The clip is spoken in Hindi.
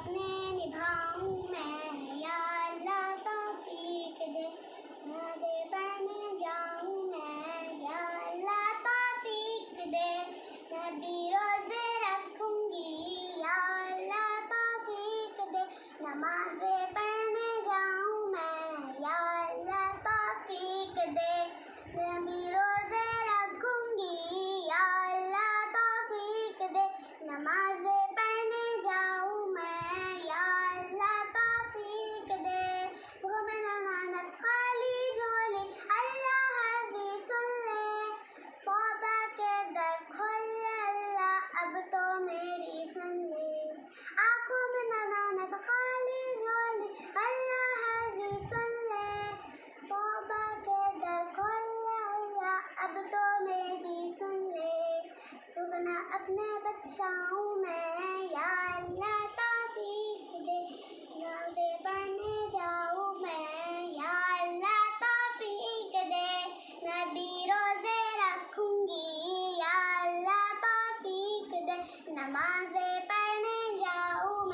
अपने निभाऊं मैं, या अल्लाह तौफीक दे, नमाज़े पढ़ने जाऊं मैं, या अल्लाह तौफीक दे, मैं भी रोज़े रखूंगी, या अल्लाह तौफीक दे, नमाज़े पढ़ने जाऊं मैं, या अल्लाह तौफीक दे, मैं भी रोज़े रखूंगी, या अल्लाह तौफीक दे, नमाज़े पढ़ने जाऊं मैं, या अल्लाह तौफीक दे। गुम अमानत खाली झोली अल्लाह हाज़ी सुन ले, तौबा के दर खोल ले अल्लाह अब तो मेरी सुन ले। आँखों में अमानत खाली झोली अल्लाह हाज़ी सुन ले, तौबा के दर खोल ले अल्लाह अब तो मेरी सुन ले। तू बना अपने बादशाहों